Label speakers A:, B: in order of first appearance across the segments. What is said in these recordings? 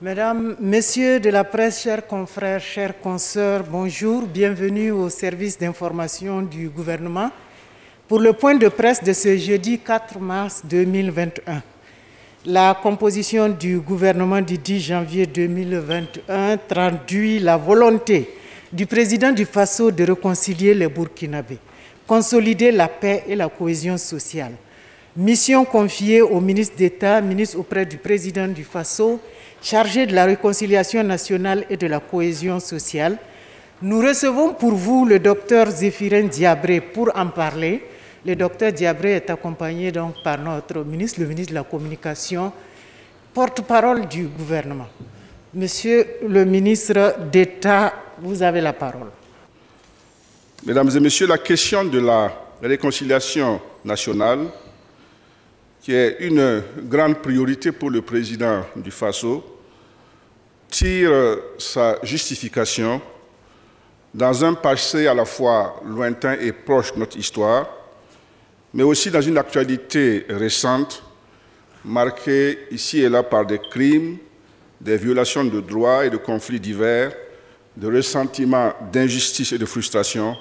A: Mesdames, Messieurs de la presse, chers confrères, chères consoeurs, bonjour, bienvenue au service d'information du gouvernement pour le point de presse de ce jeudi 4 mars 2021. La composition du gouvernement du 10 janvier 2021 traduit la volonté du président du Faso de réconcilier les Burkinabés, consolider la paix et la cohésion sociale. Mission confiée au ministre d'État, ministre auprès du président du Faso, chargé de la réconciliation nationale et de la cohésion sociale. Nous recevons pour vous le docteur Zéphirin Diabré pour en parler. Le docteur Diabré est accompagné donc par notre ministre, le ministre de la Communication, porte-parole du gouvernement. Monsieur le ministre d'État, vous avez la parole.
B: Mesdames et messieurs, la question de la réconciliation nationale, qui est une grande priorité pour le président du Faso, tire sa justification dans un passé à la fois lointain et proche de notre histoire, mais aussi dans une actualité récente, marquée ici et là par des crimes, des violations de droits et de conflits divers, de ressentiments d'injustice et de frustration,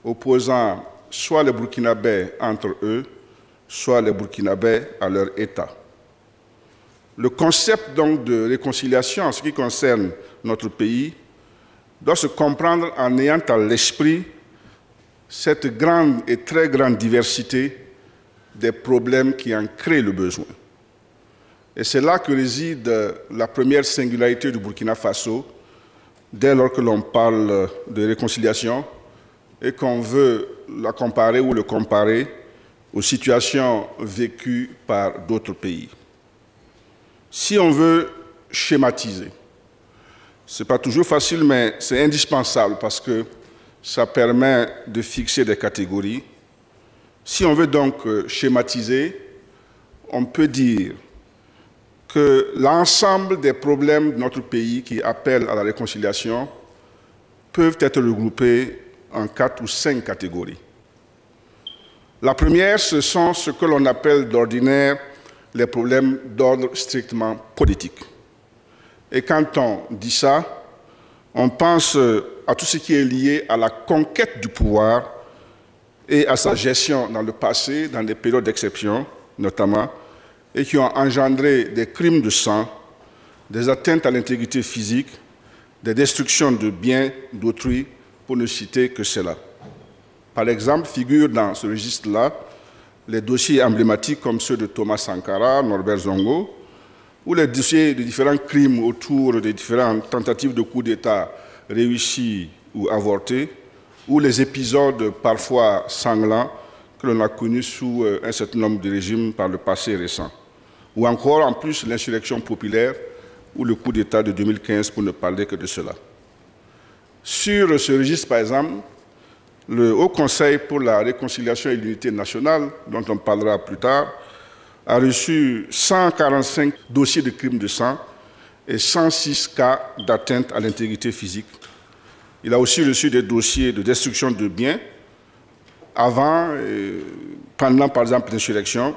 B: opposant soit les Burkinabés entre eux, soit les Burkinabés à leur État. Le concept donc de réconciliation en ce qui concerne notre pays doit se comprendre en ayant à l'esprit cette grande et très grande diversité des problèmes qui en créent le besoin. Et c'est là que réside la première singularité du Burkina Faso, dès lors que l'on parle de réconciliation et qu'on veut la comparer ou le comparer aux situations vécues par d'autres pays. Si on veut schématiser, ce n'est pas toujours facile, mais c'est indispensable parce que ça permet de fixer des catégories. Si on veut donc schématiser, on peut dire que l'ensemble des problèmes de notre pays qui appellent à la réconciliation peuvent être regroupés en 4 ou 5 catégories. La première, ce sont ce que l'on appelle d'ordinaire les problèmes d'ordre strictement politique. Et quand on dit ça, on pense à tout ce qui est lié à la conquête du pouvoir et à sa gestion dans le passé, dans des périodes d'exception notamment, et qui ont engendré des crimes de sang, des atteintes à l'intégrité physique, des destructions de biens d'autrui, pour ne citer que cela. Par exemple, figurent dans ce registre-là les dossiers emblématiques comme ceux de Thomas Sankara, Norbert Zongo, ou les dossiers de différents crimes autour des différentes tentatives de coup d'État réussies ou avortées, ou les épisodes parfois sanglants que l'on a connus sous un certain nombre de régimes par le passé récent. Ou encore, en plus, l'insurrection populaire ou le coup d'État de 2015, pour ne parler que de cela. Sur ce registre, par exemple, le Haut Conseil pour la réconciliation et l'unité nationale, dont on parlera plus tard, a reçu 145 dossiers de crimes de sang et 106 cas d'atteinte à l'intégrité physique. Il a aussi reçu des dossiers de destruction de biens avant et pendant, par exemple, l'insurrection,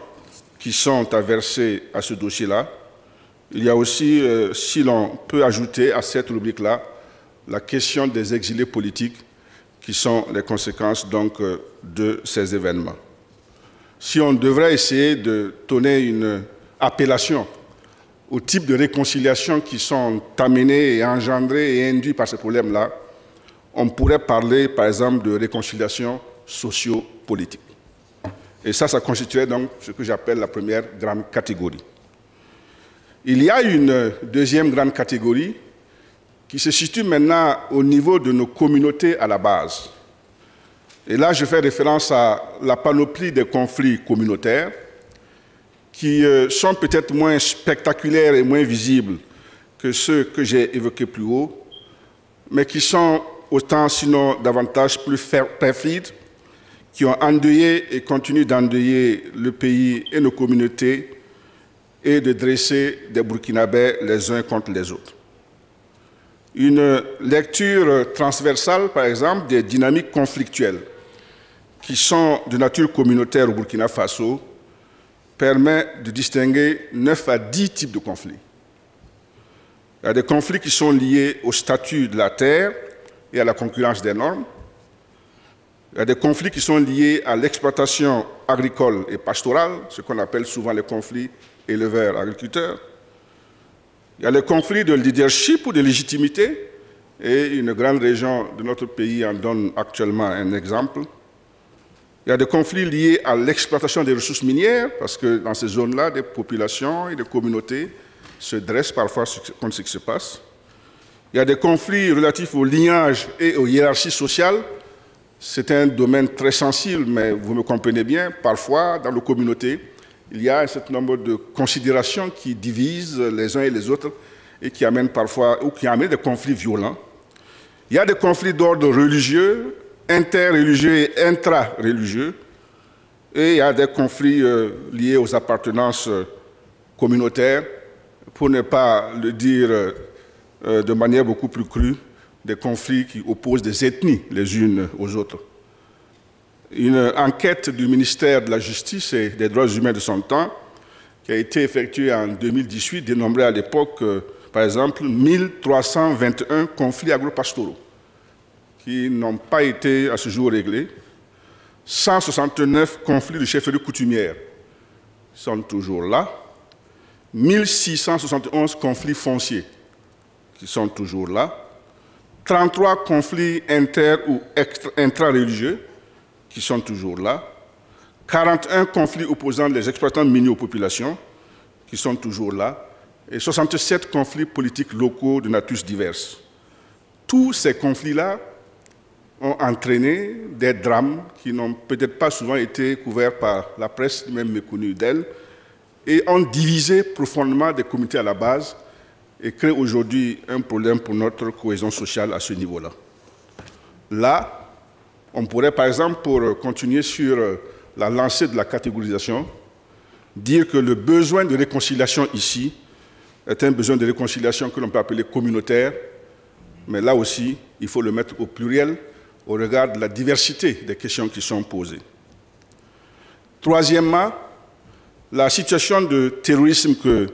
B: qui sont à verser à ce dossier-là. Il y a aussi, si l'on peut ajouter à cette rubrique-là, la question des exilés politiques, qui sont les conséquences donc de ces événements. Si on devrait essayer de donner une appellation au type de réconciliation qui sont amenés et engendrés et induits par ces problèmes-là, on pourrait parler, par exemple, de réconciliation socio-politique. Et ça constituerait donc ce que j'appelle la première grande catégorie. Il y a une deuxième grande catégorie qui se situe maintenant au niveau de nos communautés à la base. Et là, je fais référence à la panoplie des conflits communautaires qui sont peut-être moins spectaculaires et moins visibles que ceux que j'ai évoqués plus haut, mais qui sont autant, sinon davantage, plus perfides, qui ont endeuillé et continuent d'endeuiller le pays et nos communautés et de dresser des Burkinabés les uns contre les autres. Une lecture transversale, par exemple, des dynamiques conflictuelles qui sont de nature communautaire au Burkina Faso permet de distinguer 9 à 10 types de conflits. Il y a des conflits qui sont liés au statut de la terre et à la concurrence des normes. Il y a des conflits qui sont liés à l'exploitation agricole et pastorale, ce qu'on appelle souvent les conflits éleveurs-agriculteurs. Il y a les conflits de leadership ou de légitimité, et une grande région de notre pays en donne actuellement un exemple. Il y a des conflits liés à l'exploitation des ressources minières, parce que dans ces zones-là, des populations et des communautés se dressent parfois contre ce qui se passe. Il y a des conflits relatifs au lignage et aux hiérarchies sociales. C'est un domaine très sensible, mais vous me comprenez bien, parfois, dans nos communautés, il y a un certain nombre de considérations qui divisent les uns et les autres et qui amènent parfois, ou qui amènent des conflits violents. Il y a des conflits d'ordre religieux, interreligieux et intra-religieux, et il y a des conflits liés aux appartenances communautaires, pour ne pas le dire de manière beaucoup plus crue, des conflits qui opposent des ethnies les unes aux autres. Une enquête du ministère de la Justice et des Droits humains de son temps, qui a été effectuée en 2018, dénombrait à l'époque, par exemple, 1321 conflits agropastoraux qui n'ont pas été à ce jour réglés, 169 conflits de chefferie coutumière sont toujours là, 1671 conflits fonciers qui sont toujours là, 33 conflits inter- ou intra-religieux qui sont toujours là, 41 conflits opposant les exploitants miniers aux populations qui sont toujours là, et 67 conflits politiques locaux de natures diverses. Tous ces conflits-là ont entraîné des drames qui n'ont peut-être pas souvent été couverts par la presse, même méconnue d'elle, et ont divisé profondément des communautés à la base et créent aujourd'hui un problème pour notre cohésion sociale à ce niveau-là. Là, on pourrait, par exemple, pour continuer sur la lancée de la catégorisation, dire que le besoin de réconciliation ici est un besoin de réconciliation que l'on peut appeler communautaire, mais là aussi, il faut le mettre au pluriel au regard de la diversité des questions qui sont posées. Troisièmement, la situation de terrorisme que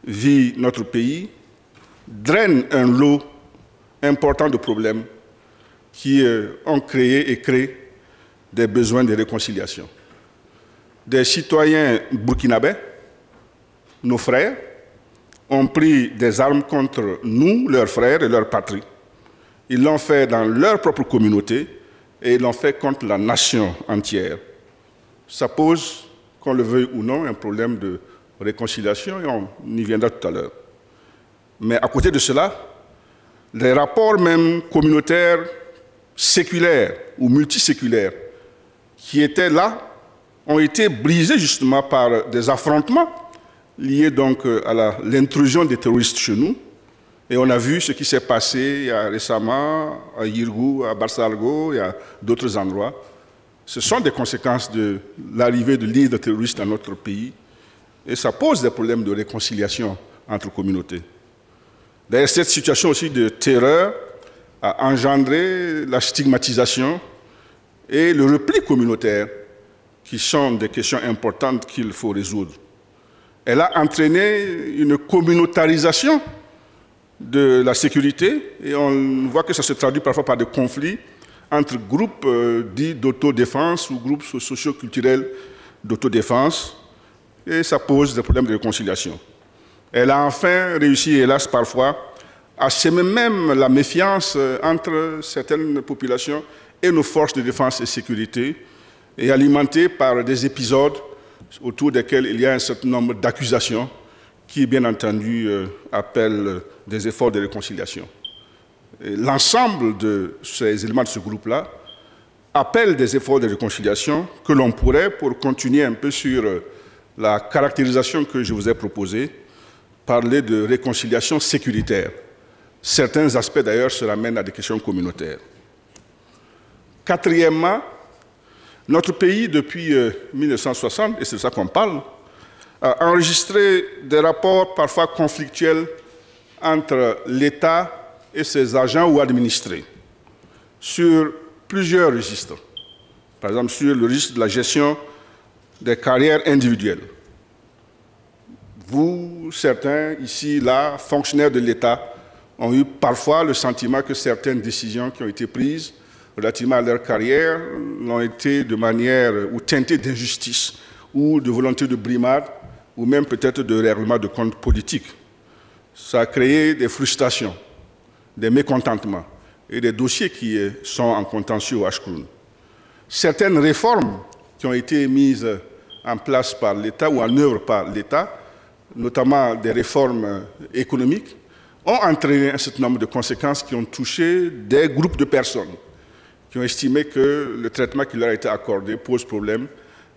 B: vit notre pays draine un lot important de problèmes qui ont créé et créent des besoins de réconciliation. Des citoyens burkinabés, nos frères, ont pris des armes contre nous, leurs frères et leur patrie. Ils l'ont fait dans leur propre communauté et ils l'ont fait contre la nation entière. Ça pose, qu'on le veuille ou non, un problème de réconciliation et on y viendra tout à l'heure. Mais à côté de cela, les rapports même communautaires, séculaires ou multiséculaires qui étaient là ont été brisés justement par des affrontements liés donc à l'intrusion des terroristes chez nous. Et on a vu ce qui s'est passé récemment à Yirgou, à Barsalgo et à d'autres endroits. Ce sont des conséquences de l'arrivée de leaders terroristes dans notre pays et ça pose des problèmes de réconciliation entre communautés. D'ailleurs, cette situation aussi de terreur a engendré la stigmatisation et le repli communautaire qui sont des questions importantes qu'il faut résoudre. Elle a entraîné une communautarisation de la sécurité et on voit que ça se traduit parfois par des conflits entre groupes dits d'autodéfense ou groupes socio-culturels d'autodéfense et ça pose des problèmes de réconciliation. Elle a enfin réussi, hélas parfois, à semer même la méfiance entre certaines populations et nos forces de défense et sécurité et alimentée par des épisodes autour desquels il y a un certain nombre d'accusations qui, bien entendu, appellent des efforts de réconciliation. L'ensemble de ces éléments de ce groupe-là appellent des efforts de réconciliation que l'on pourrait, pour continuer un peu sur la caractérisation que je vous ai proposée, parler de réconciliation sécuritaire. Certains aspects, d'ailleurs, se ramènent à des questions communautaires. Quatrièmement, notre pays, depuis 1960, et c'est de ça qu'on parle, a enregistré des rapports parfois conflictuels entre l'État et ses agents ou administrés sur plusieurs registres. Par exemple, sur le registre de la gestion des carrières individuelles. vous, certains, ici, là, fonctionnaires de l'État, ont eu parfois le sentiment que certaines décisions qui ont été prises relativement à leur carrière l'ont été de manière ou teintées d'injustice ou de volonté de brimade ou même peut-être de règlement de comptes politiques. Ça a créé des frustrations, des mécontentements et des dossiers qui sont en contentieux au Ashkelon. Certaines réformes qui ont été mises en place par l'État ou en œuvre par l'État, notamment des réformes économiques, ont entraîné un certain nombre de conséquences qui ont touché des groupes de personnes qui ont estimé que le traitement qui leur a été accordé pose problème.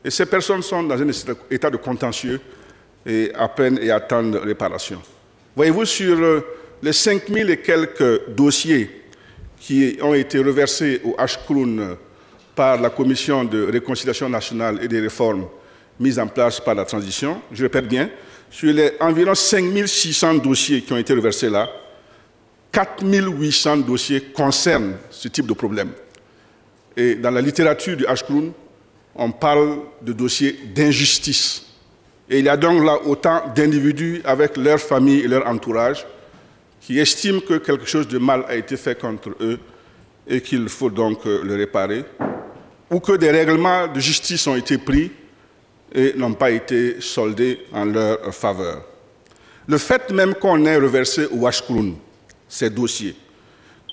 B: Et ces personnes sont dans un état de contentieux et à peine et attendent réparation. Voyez-vous, sur les 5000 et quelques dossiers qui ont été reversés au Ashkelon par la Commission de réconciliation nationale et des réformes mises en place par la transition, je répète bien, sur les environ 5600 dossiers qui ont été reversés là, 4800 dossiers concernent ce type de problème. Et dans la littérature du Ashkelon, on parle de dossiers d'injustice. Et il y a donc là autant d'individus avec leur famille et leur entourage qui estiment que quelque chose de mal a été fait contre eux et qu'il faut donc le réparer, ou que des règlements de justice ont été pris et n'ont pas été soldés en leur faveur. Le fait même qu'on ait reversé au Ashkelon ces dossiers,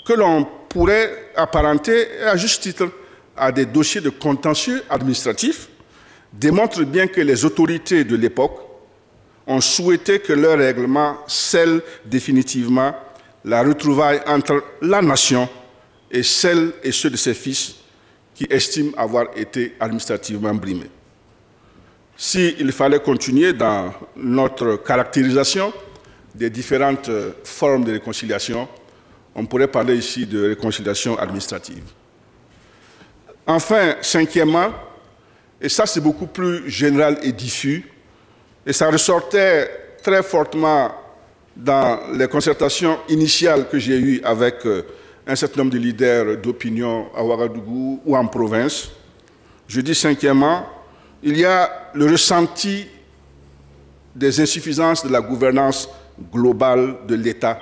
B: que l'on pourrait apparenter à juste titre à des dossiers de contentieux administratifs, démontre bien que les autorités de l'époque ont souhaité que leur règlement scelle définitivement la retrouvaille entre la nation et celles et ceux de ses fils qui estiment avoir été administrativement brimés. S'il fallait continuer dans notre caractérisation des différentes formes de réconciliation, on pourrait parler ici de réconciliation administrative. Enfin, cinquièmement, et ça c'est beaucoup plus général et diffus, et ça ressortait très fortement dans les concertations initiales que j'ai eues avec un certain nombre de leaders d'opinion à Ouagadougou ou en province. Je dis cinquièmement, il y a le ressenti des insuffisances de la gouvernance globale de l'État,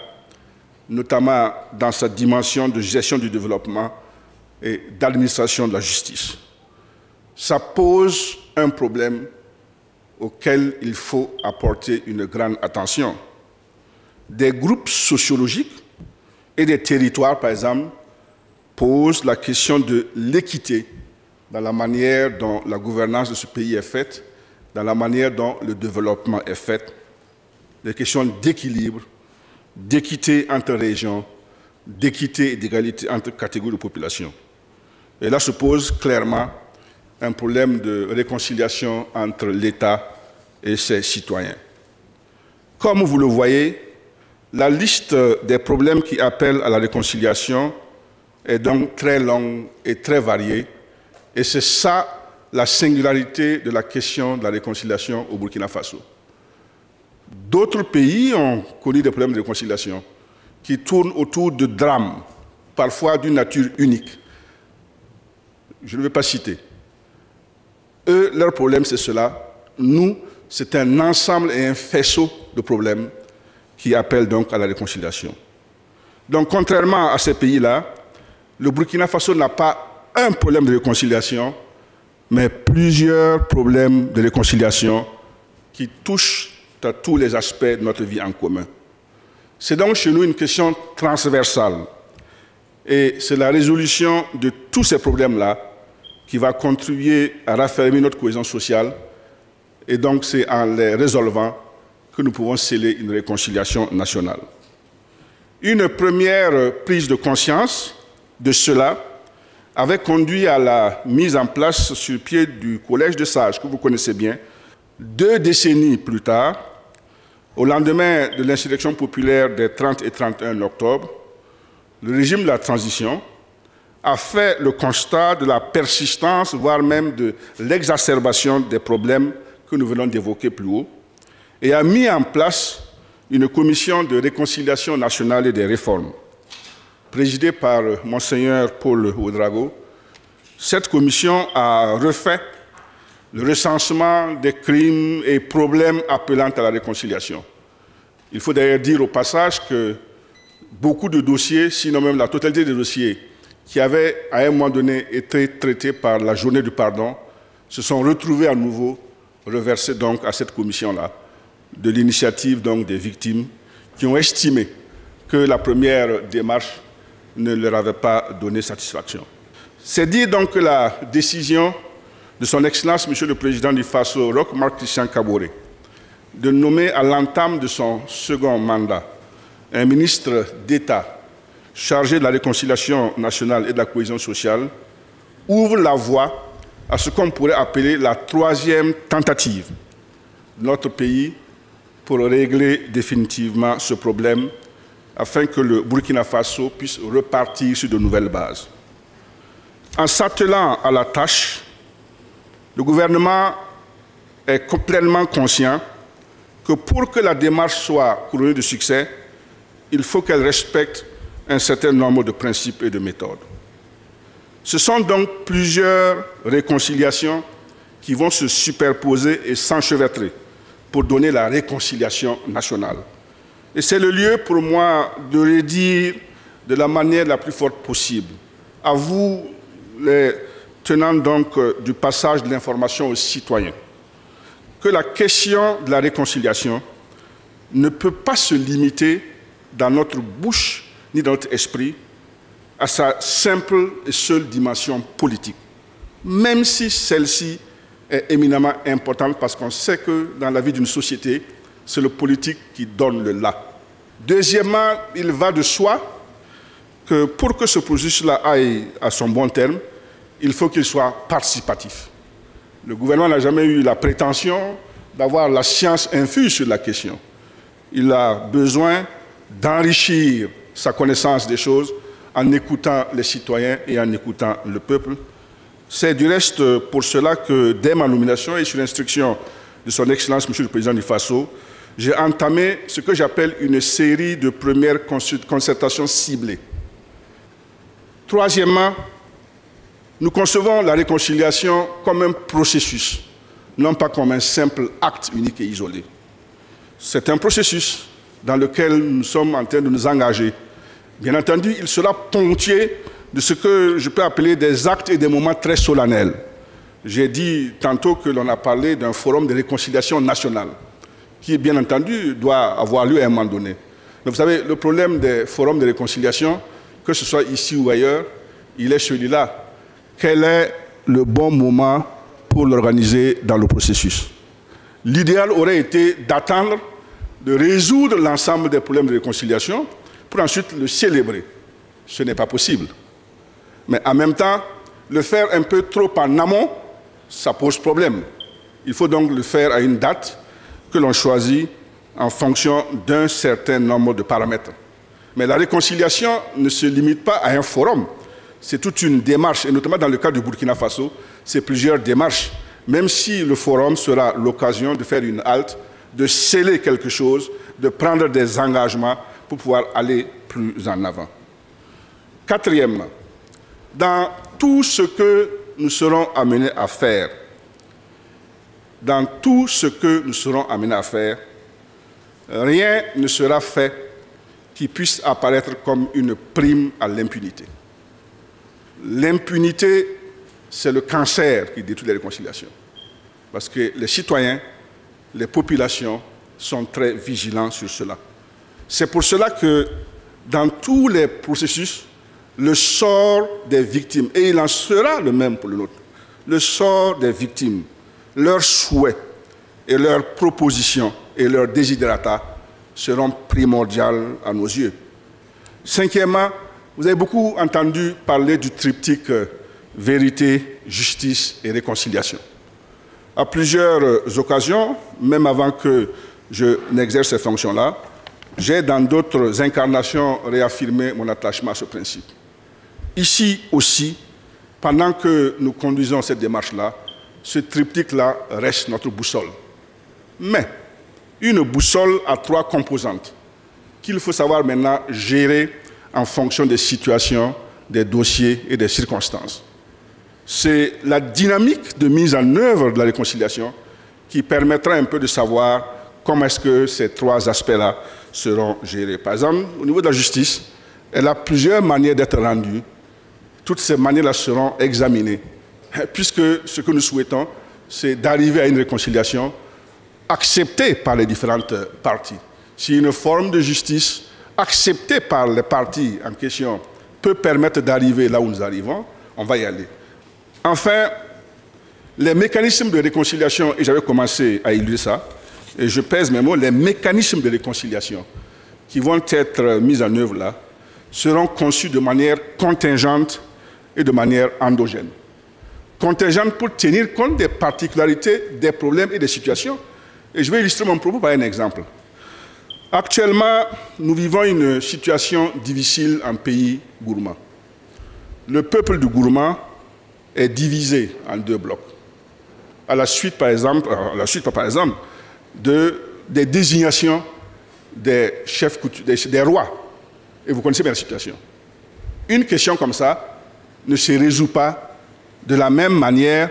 B: notamment dans sa dimension de gestion du développement et d'administration de la justice. Ça pose un problème auquel il faut apporter une grande attention. Des groupes sociologiques et des territoires, par exemple, posent la question de l'équité dans la manière dont la gouvernance de ce pays est faite, dans la manière dont le développement est fait, des questions d'équilibre, d'équité entre régions, d'équité et d'égalité entre catégories de population. Et là se pose clairement un problème de réconciliation entre l'État et ses citoyens. Comme vous le voyez, la liste des problèmes qui appellent à la réconciliation est donc très longue et très variée, et c'est ça la singularité de la question de la réconciliation au Burkina Faso. D'autres pays ont connu des problèmes de réconciliation qui tournent autour de drames, parfois d'une nature unique. Je ne vais pas citer. Eux, leur problème, c'est cela. Nous, c'est un ensemble et un faisceau de problèmes qui appellent donc à la réconciliation. Donc, contrairement à ces pays-là, le Burkina Faso n'a pas un problème de réconciliation, mais plusieurs problèmes de réconciliation qui touchent à tous les aspects de notre vie en commun. C'est donc chez nous une question transversale. Et c'est la résolution de tous ces problèmes-là qui va contribuer à raffermir notre cohésion sociale. Et donc c'est en les résolvant que nous pouvons sceller une réconciliation nationale. Une première prise de conscience de cela avait conduit à la mise en place sur pied du Collège de Sages, que vous connaissez bien, 2 décennies plus tard, au lendemain de l'insurrection populaire des 30 et 31 octobre, le régime de la transition a fait le constat de la persistance, voire même de l'exacerbation des problèmes que nous venons d'évoquer plus haut, et a mis en place une commission de réconciliation nationale et des réformes, présidée par Monseigneur Paul Ouedraogo. Cette commission a refait le recensement des crimes et problèmes appelant à la réconciliation. Il faut d'ailleurs dire au passage que beaucoup de dossiers, sinon même la totalité des dossiers qui avaient à un moment donné été traités par la journée du pardon, se sont retrouvés à nouveau reversés donc à cette commission-là, de l'initiative donc des victimes qui ont estimé que la première démarche ne leur avait pas donné satisfaction. C'est dire donc que la décision de son Excellence, Monsieur le Président du Faso, Roch Marc Christian Kaboré, de nommer à l'entame de son second mandat un ministre d'État chargé de la réconciliation nationale et de la cohésion sociale, ouvre la voie à ce qu'on pourrait appeler la troisième tentative de notre pays pour régler définitivement ce problème, afin que le Burkina Faso puisse repartir sur de nouvelles bases. En s'attelant à la tâche, le gouvernement est complètement conscient que pour que la démarche soit couronnée de succès, il faut qu'elle respecte un certain nombre de principes et de méthodes. Ce sont donc plusieurs réconciliations qui vont se superposer et s'enchevêtrer pour donner la réconciliation nationale. Et c'est le lieu pour moi de redire de la manière la plus forte possible, à vous, les tenants donc du passage de l'information aux citoyens, que la question de la réconciliation ne peut pas se limiter dans notre bouche ni dans notre esprit à sa simple et seule dimension politique, même si celle-ci est éminemment importante parce qu'on sait que dans la vie d'une société, c'est le politique qui donne le là. Deuxièmement, il va de soi que pour que ce processus-là aille à son bon terme, il faut qu'il soit participatif. Le gouvernement n'a jamais eu la prétention d'avoir la science infuse sur la question. Il a besoin d'enrichir sa connaissance des choses en écoutant les citoyens et en écoutant le peuple. C'est du reste pour cela que, dès ma nomination et sur l'instruction de son Excellence, Monsieur le Président du Faso, j'ai entamé ce que j'appelle une série de premières concertations ciblées. Troisièmement, nous concevons la réconciliation comme un processus, non pas comme un simple acte unique et isolé. C'est un processus dans lequel nous sommes en train de nous engager. Bien entendu, il sera ponctué de ce que je peux appeler des actes et des moments très solennels. J'ai dit tantôt que l'on a parlé d'un forum de réconciliation nationale, qui, bien entendu, doit avoir lieu à un moment donné. Mais vous savez, le problème des forums de réconciliation, que ce soit ici ou ailleurs, il est celui-là. Quel est le bon moment pour l'organiser dans le processus? L'idéal aurait été d'attendre de résoudre l'ensemble des problèmes de réconciliation pour ensuite le célébrer. Ce n'est pas possible. Mais en même temps, le faire un peu trop en amont, ça pose problème. Il faut donc le faire à une date que l'on choisit en fonction d'un certain nombre de paramètres. Mais la réconciliation ne se limite pas à un forum. C'est toute une démarche, et notamment dans le cas du Burkina Faso, c'est plusieurs démarches. Même si le forum sera l'occasion de faire une halte, de sceller quelque chose, de prendre des engagements pour pouvoir aller plus en avant. Quatrièmement, dans tout ce que nous serons amenés à faire, rien ne sera fait qui puisse apparaître comme une prime à l'impunité. L'impunité, c'est le cancer qui détruit la réconciliation. Parce que les citoyens, les populations sont très vigilants sur cela. C'est pour cela que dans tous les processus, le sort des victimes, et il en sera le même pour le nôtre, le sort des victimes, leurs souhaits et leurs propositions et leurs desiderata seront primordiaux à nos yeux. Cinquièmement, vous avez beaucoup entendu parler du triptyque vérité, justice et réconciliation. À plusieurs occasions, même avant que je n'exerce ces fonctions-là, j'ai dans d'autres incarnations réaffirmé mon attachement à ce principe. Ici aussi, pendant que nous conduisons cette démarche-là, ce triptyque-là reste notre boussole. Mais une boussole a trois composantes qu'il faut savoir maintenant gérer en fonction des situations, des dossiers et des circonstances. c'est la dynamique de mise en œuvre de la réconciliation qui permettra un peu de savoir comment est-ce que ces trois aspects-là seront gérés. Par exemple, au niveau de la justice, elle a plusieurs manières d'être rendue. Toutes ces manières-là seront examinées, puisque ce que nous souhaitons, c'est d'arriver à une réconciliation acceptée par les différentes parties. Si une forme de justice acceptée par les parties en question peut permettre d'arriver là où nous arrivons, on va y aller. Enfin, les mécanismes de réconciliation, et j'avais commencé à illustrer ça, et je pèse mes mots, les mécanismes de réconciliation qui vont être mis en œuvre là seront conçus de manière contingente et de manière endogène. Contingente pour tenir compte des particularités, des problèmes et des situations. Et je vais illustrer mon propos par un exemple. Actuellement, nous vivons une situation difficile en pays gourmand. Le peuple du gourmand est divisé en deux blocs. À la suite, par exemple, des désignations des chefs des rois. Et vous connaissez bien la situation. Une question comme ça ne se résout pas de la même manière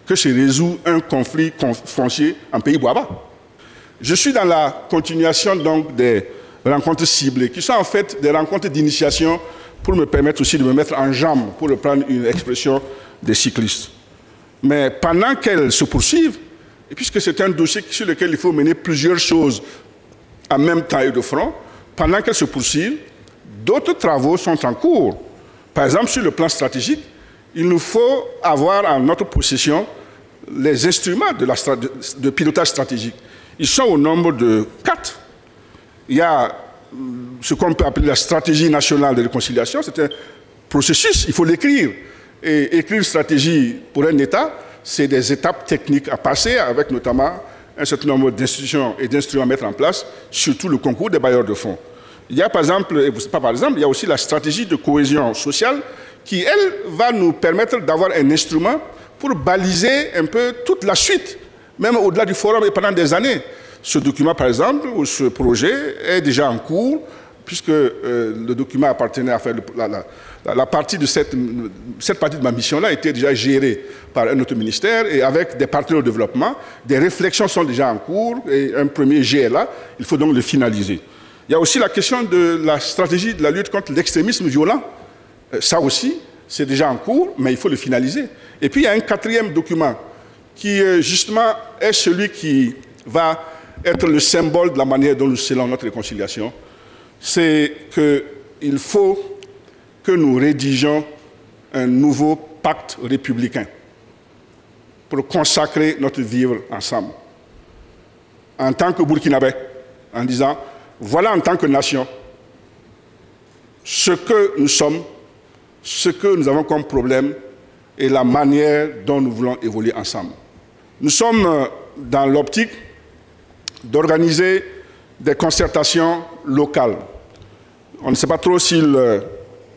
B: que se résout un conflit foncier en pays boaba. Je suis dans la continuation donc des rencontres ciblées, qui sont en fait des rencontres d'initiation pour me permettre aussi de me mettre en jambe, pour reprendre une expression des cyclistes. Mais pendant qu'elles se poursuivent, et puisque c'est un dossier sur lequel il faut mener plusieurs choses en même temps et de front, pendant qu'elles se poursuivent, d'autres travaux sont en cours. Par exemple, sur le plan stratégique, il nous faut avoir en notre possession les instruments de pilotage stratégique. Ils sont au nombre de 4. Il y a ce qu'on peut appeler la stratégie nationale de réconciliation. C'est un processus, il faut l'écrire. Et écrire une stratégie pour un État, c'est des étapes techniques à passer, avec notamment un certain nombre d'institutions et d'instruments à mettre en place, surtout le concours des bailleurs de fonds. Il y a par exemple, et pas par exemple, il y a aussi la stratégie de cohésion sociale qui, elle, va nous permettre d'avoir un instrument pour baliser un peu toute la suite, même au-delà du forum et pendant des années. Ce document, par exemple, ou ce projet est déjà en cours, puisque le document appartenait à faire la partie de cette partie de ma mission-là était déjà gérée par un autre ministère et avec des partenaires au développement. Des réflexions sont déjà en cours et un premier jet est là. Il faut donc le finaliser. Il y a aussi la question de la stratégie de la lutte contre l'extrémisme violent. Ça aussi, c'est déjà en cours, mais il faut le finaliser. Et puis, il y a un quatrième document qui, justement, est celui qui va être le symbole de la manière dont nous scellons notre réconciliation. C'est qu'il faut que nous rédigions un nouveau pacte républicain pour consacrer notre vivre ensemble. En tant que Burkinabé, en disant, voilà en tant que nation, ce que nous sommes, ce que nous avons comme problème et la manière dont nous voulons évoluer ensemble. Nous sommes dans l'optique d'organiser des concertations locales. On ne sait pas trop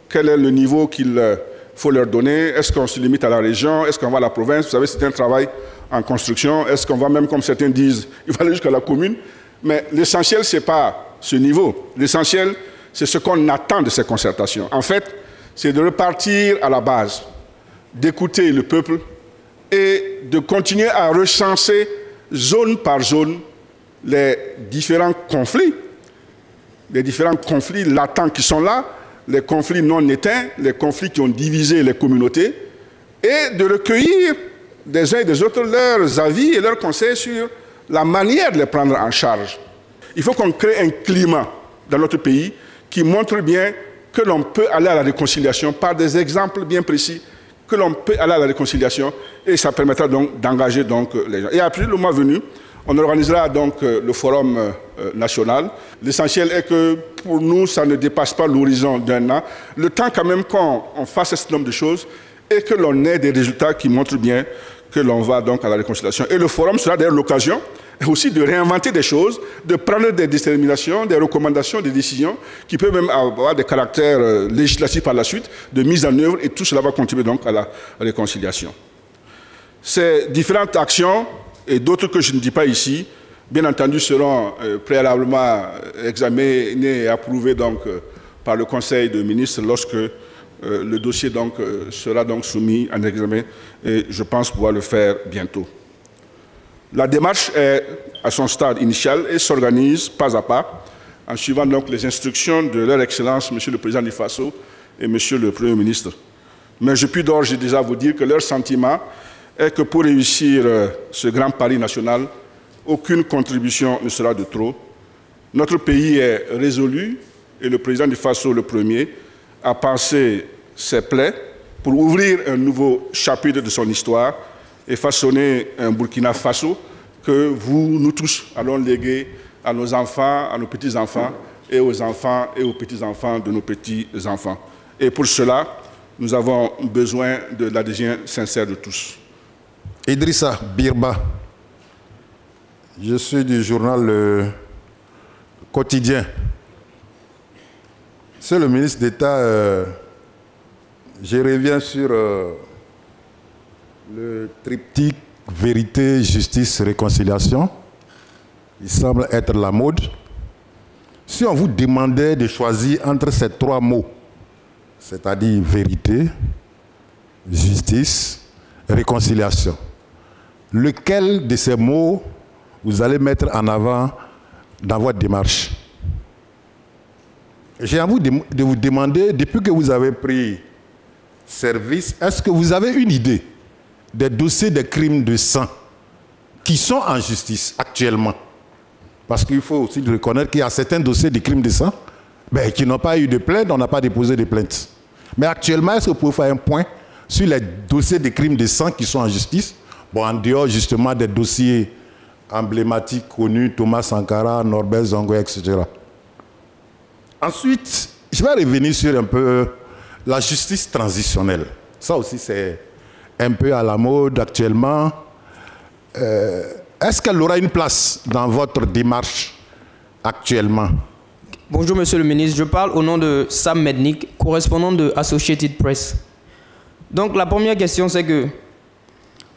B: quel est le niveau qu'il faut leur donner. Est-ce qu'on se limite à la région? Est-ce qu'on va à la province? Vous savez, c'est un travail en construction. Est-ce qu'on va même, comme certains disent, il va aller jusqu'à la commune? Mais l'essentiel, ce n'est pas ce niveau. L'essentiel, c'est ce qu'on attend de ces concertations. En fait, c'est de repartir à la base, d'écouter le peuple et de continuer à recenser zone par zone les différents conflits latents qui sont là, les conflits non éteints, les conflits qui ont divisé les communautés, et de recueillir des uns et des autres leurs avis et leurs conseils sur la manière de les prendre en charge. Il faut qu'on crée un climat dans notre pays qui montre bien que l'on peut aller à la réconciliation par des exemples bien précis, que l'on peut aller à la réconciliation, et ça permettra donc d'engager les gens. Et après le mois venu, on organisera donc le forum national. L'essentiel est que pour nous, ça ne dépasse pas l'horizon d'un an. Le temps quand même qu'on fasse un certain nombre de choses et que l'on ait des résultats qui montrent bien que l'on va donc à la réconciliation. Et le forum sera d'ailleurs l'occasion aussi de réinventer des choses, de prendre des déterminations, des recommandations, des décisions qui peuvent même avoir des caractères législatifs par la suite, de mise en œuvre, et tout cela va contribuer donc à la réconciliation. Ces différentes actions et d'autres que je ne dis pas ici, bien entendu, seront préalablement examinées et approuvées donc, par le Conseil de ministres lorsque le dossier donc, sera donc soumis à un examen et je pense pouvoir le faire bientôt. La démarche est à son stade initial et s'organise pas à pas en suivant donc les instructions de leur Excellence, Monsieur le Président du Faso et Monsieur le Premier ministre. Mais je puis d'ores et déjà vous dire que leur sentiment est que pour réussir ce grand pari national, aucune contribution ne sera de trop. Notre pays est résolu et le Président du Faso, le premier, a pensé ses plaies pour ouvrir un nouveau chapitre de son histoire et façonner un Burkina Faso que vous, nous tous, allons léguer à nos enfants, à nos petits-enfants et aux enfants et aux petits-enfants de nos petits-enfants. Et pour cela, nous avons besoin de l'adhésion sincère de tous.
C: Idrissa Birba, je suis du journal Le Quotidien. Monsieur le ministre d'État, je reviens sur le triptyque vérité, justice, réconciliation. Il semble être la mode. Si on vous demandait de choisir entre ces trois mots, c'est-à-dire vérité, justice, réconciliation, lequel de ces mots vous allez mettre en avant dans votre démarche? J'ai envie de vous demander, depuis que vous avez pris service, est-ce que vous avez une idée des dossiers de crimes de sang qui sont en justice actuellement? Parce qu'il faut aussi reconnaître qu'il y a certains dossiers de crimes de sang qui n'ont pas eu de plainte, on n'a pas déposé de plainte. Mais actuellement, est-ce que vous pouvez faire un point sur les dossiers de crimes de sang qui sont en justice? Bon, en dehors justement des dossiers emblématiques connus, Thomas Sankara, Norbert Zongo, etc. Ensuite, je vais revenir sur un peu la justice transitionnelle. Ça aussi, c'est un peu à la mode actuellement. Est-ce qu'elle aura une place dans votre démarche actuellement?
D: Bonjour, Monsieur le ministre. Je parle au nom de Sam Mednick, correspondant de Associated Press. Donc, la première question, c'est que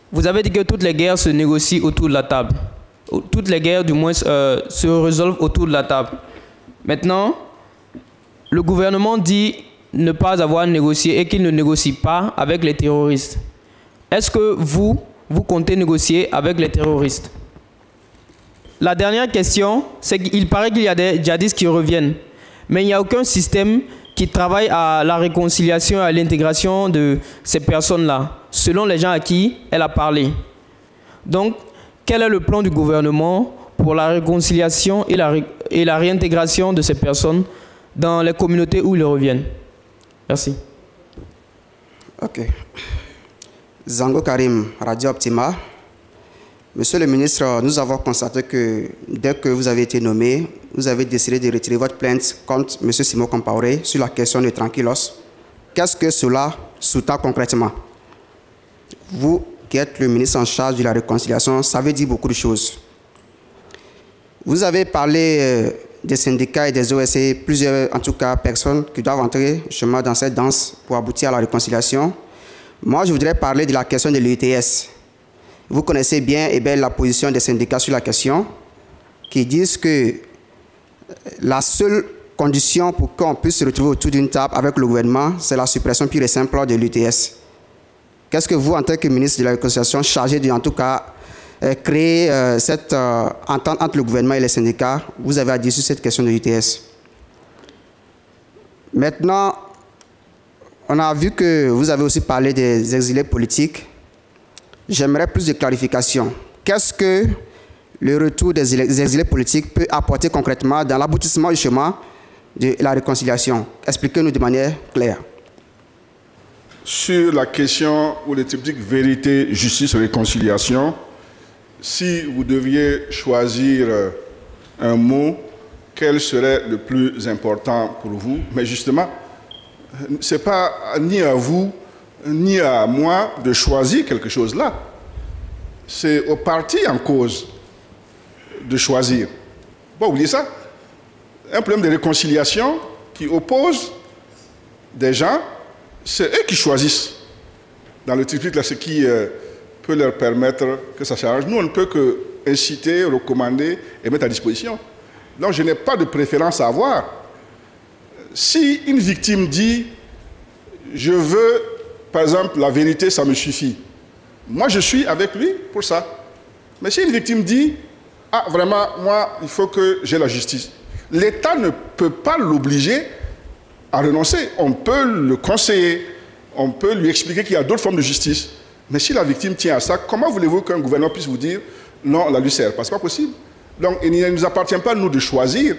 D: vous avez dit que toutes les guerres se négocient autour de la table. Toutes les guerres, du moins, se résolvent autour de la table. Maintenant, le gouvernement dit ne pas avoir négocié et qu'il ne négocie pas avec les terroristes. Est-ce que vous comptez négocier avec les terroristes? La dernière question, c'est qu'il paraît qu'il y a des djihadistes qui reviennent, mais il n'y a aucun système qui travaille à la réconciliation et à l'intégration de ces personnes-là, selon les gens à qui elle a parlé. Donc, quel est le plan du gouvernement pour la réconciliation et la réintégration de ces personnes dans les communautés où ils reviennent? Merci.
E: Ok. Zango Karim, Radio Optima. Monsieur le ministre, nous avons constaté que dès que vous avez été nommé, vous avez décidé de retirer votre plainte contre M. Simon Compaoré sur la question de Tranquillos. Qu'est-ce que cela sous-tend concrètement? Vous qui êtes le ministre en charge de la réconciliation, ça veut dire beaucoup de choses. Vous avez parlé des syndicats et des OSC, plusieurs en tout cas personnes qui doivent entrer justement dans cette danse pour aboutir à la réconciliation. Moi, je voudrais parler de la question de l'UTS. Vous connaissez bien la position des syndicats sur la question, qui disent que la seule condition pour qu'on puisse se retrouver autour d'une table avec le gouvernement, c'est la suppression pure et simple de l'UTS. Qu'est-ce que vous, en tant que ministre de la Réconciliation, chargé de, en tout cas, créer cette entente entre le gouvernement et les syndicats, vous avez à dire sur cette question de l'UTS? Maintenant, on a vu que vous avez aussi parlé des exilés politiques. J'aimerais plus de clarification. Qu'est-ce que le retour des exilés politiques peut apporter concrètement dans l'aboutissement du chemin de la réconciliation? Expliquez-nous de manière claire.
B: Sur la question ou le triptyque vérité, justice, réconciliation, si vous deviez choisir un mot, quel serait le plus important pour vous? Mais justement, ce n'est pas ni à vous ni à moi de choisir quelque chose là. C'est au parti en cause de choisir. Bon, oubliez ça. Un problème de réconciliation qui oppose des gens, c'est eux qui choisissent. Dans le triptyque, là, ce qui peut leur permettre que ça s'arrange. Nous, on ne peut que inciter, recommander et mettre à disposition. Donc, je n'ai pas de préférence à avoir. Si une victime dit je veux, par exemple, la vérité, ça me suffit. Moi, je suis avec lui pour ça. Mais si une victime dit, ah, vraiment, moi, il faut que j'ai la justice, l'État ne peut pas l'obliger à renoncer. On peut le conseiller, on peut lui expliquer qu'il y a d'autres formes de justice. Mais si la victime tient à ça, comment voulez-vous qu'un gouvernement puisse vous dire, non, la lui sert pas? Ce n'est pas possible. Donc, il ne nous appartient pas, nous, de choisir.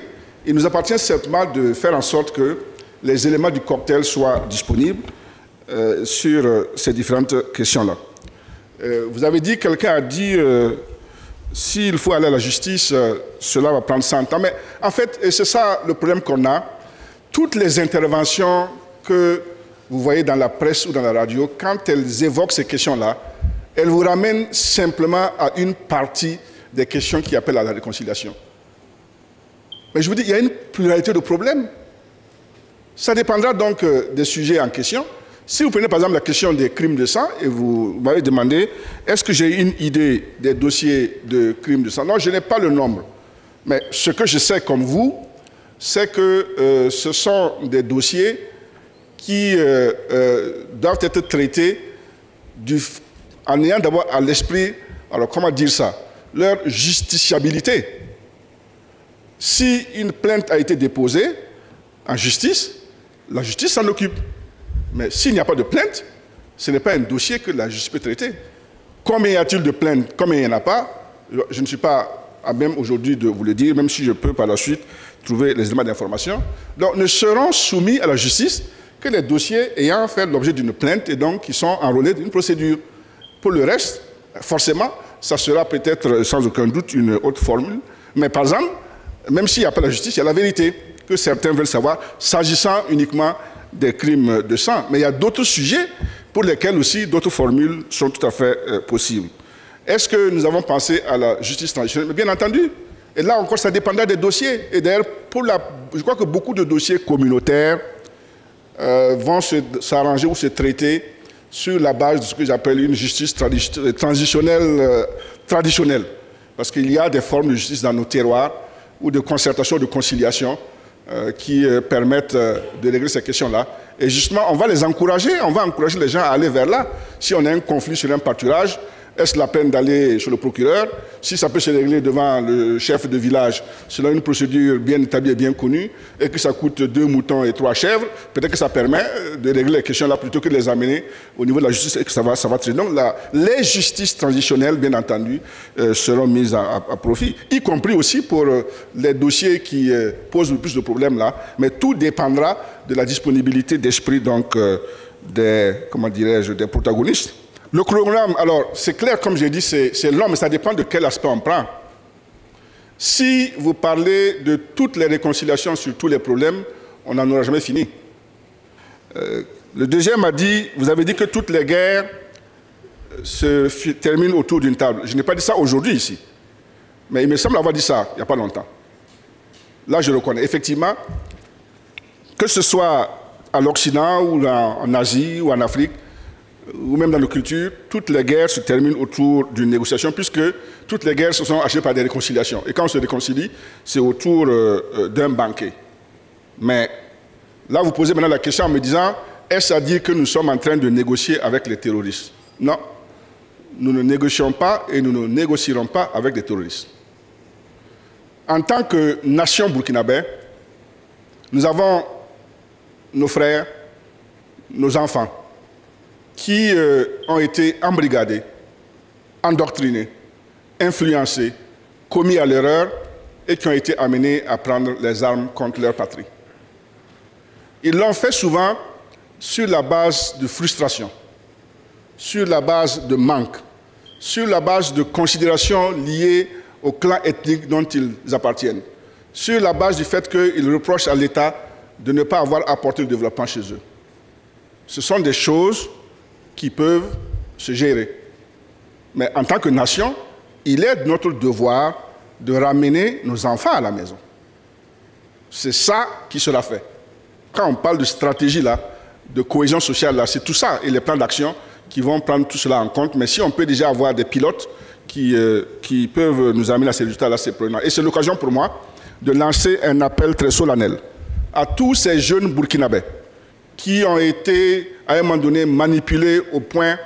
B: Il nous appartient certainement de faire en sorte que les éléments du cocktail soient disponibles sur ces différentes questions-là. Vous avez dit, quelqu'un a dit, s'il faut aller à la justice, cela va prendre 100 ans. Mais en fait, et c'est ça le problème qu'on a, toutes les interventions que vous voyez dans la presse ou dans la radio, quand elles évoquent ces questions-là, elles vous ramènent simplement à une partie des questions qui appellent à la réconciliation. Mais je vous dis, il y a une pluralité de problèmes. Ça dépendra donc des sujets en question. Si vous prenez par exemple la question des crimes de sang, et vous m'avez demandé, est-ce que j'ai une idée des dossiers de crimes de sang? Non, je n'ai pas le nombre. Mais ce que je sais comme vous, c'est que ce sont des dossiers qui doivent être traités en ayant d'abord à l'esprit, alors comment dire ça, leur justiciabilité. Si une plainte a été déposée en justice, la justice s'en occupe. Mais s'il n'y a pas de plainte, ce n'est pas un dossier que la justice peut traiter. Combien y a-t-il de plaintes? Combien il n'y en a pas? Je ne suis pas à même aujourd'hui de vous le dire, même si je peux par la suite trouver les éléments d'information. Donc, ne seront soumis à la justice que les dossiers ayant fait l'objet d'une plainte et donc qui sont enrôlés d'une procédure. Pour le reste, forcément, ça sera peut-être sans aucun doute une autre formule. Mais par exemple, même s'il n'y a pas la justice, il y a la vérité que certains veulent savoir, s'agissant uniquement des crimes de sang. Mais il y a d'autres sujets pour lesquels aussi d'autres formules sont tout à fait possibles. Est-ce que nous avons pensé à la justice transitionnelle? Bien entendu. Et là encore, ça dépendra des dossiers. Et d'ailleurs, je crois que beaucoup de dossiers communautaires vont s'arranger ou se traiter sur la base de ce que j'appelle une justice transitionnelle traditionnelle. Parce qu'il y a des formes de justice dans nos terroirs ou de concertation, de conciliation qui permettent de régler ces questions-là. Et justement, on va les encourager, on va encourager les gens à aller vers là. Si on a un conflit sur un pâturage, est-ce la peine d'aller chez le procureur? Si ça peut se régler devant le chef de village, selon une procédure bien établie et bien connue, et que ça coûte 2 moutons et 3 chèvres, peut-être que ça permet de régler les questions-là plutôt que de les amener au niveau de la justice et que ça va traiter. Donc les justices transitionnelles, bien entendu, seront mises à profit, y compris aussi pour les dossiers qui posent le plus de problèmes là, mais tout dépendra de la disponibilité d'esprit donc des protagonistes. Le chronogramme, alors, c'est clair, comme j'ai dit, c'est long, mais ça dépend de quel aspect on prend. Si vous parlez de toutes les réconciliations sur tous les problèmes, on n'en aura jamais fini. Le deuxième a dit, vous avez dit que toutes les guerres se terminent autour d'une table. Je n'ai pas dit ça aujourd'hui ici, mais il me semble avoir dit ça il n'y a pas longtemps. Là, je reconnais. Effectivement, que ce soit à l'Occident ou en Asie ou en Afrique, ou même dans nos cultures, toutes les guerres se terminent autour d'une négociation, puisque toutes les guerres se sont achevées par des réconciliations. Et quand on se réconcilie, c'est autour d'un banquet. Mais là, vous posez maintenant la question en me disant, est-ce à dire que nous sommes en train de négocier avec les terroristes? Non. Nous ne négocions pas et nous ne négocierons pas avec des terroristes. En tant que nation burkinabé, nous avons nos frères, nos enfants, qui ont été embrigadés, endoctrinés, influencés, commis à l'erreur et qui ont été amenés à prendre les armes contre leur patrie. Ils l'ont fait souvent sur la base de frustration, sur la base de manque, sur la base de considérations liées au clan ethnique dont ils appartiennent, sur la base du fait qu'ils reprochent à l'État de ne pas avoir apporté le développement chez eux. Ce sont des choses qui peuvent se gérer. Mais en tant que nation, il est de notre devoir de ramener nos enfants à la maison. C'est ça qui sera fait. Quand on parle de stratégie là, de cohésion sociale là, c'est tout ça et les plans d'action qui vont prendre tout cela en compte. Mais si on peut déjà avoir des pilotes qui peuvent nous amener à ces résultats-là, c'est prenant. Et c'est l'occasion pour moi de lancer un appel très solennel à tous ces jeunes Burkinabés qui ont été à un moment donné, manipulés au point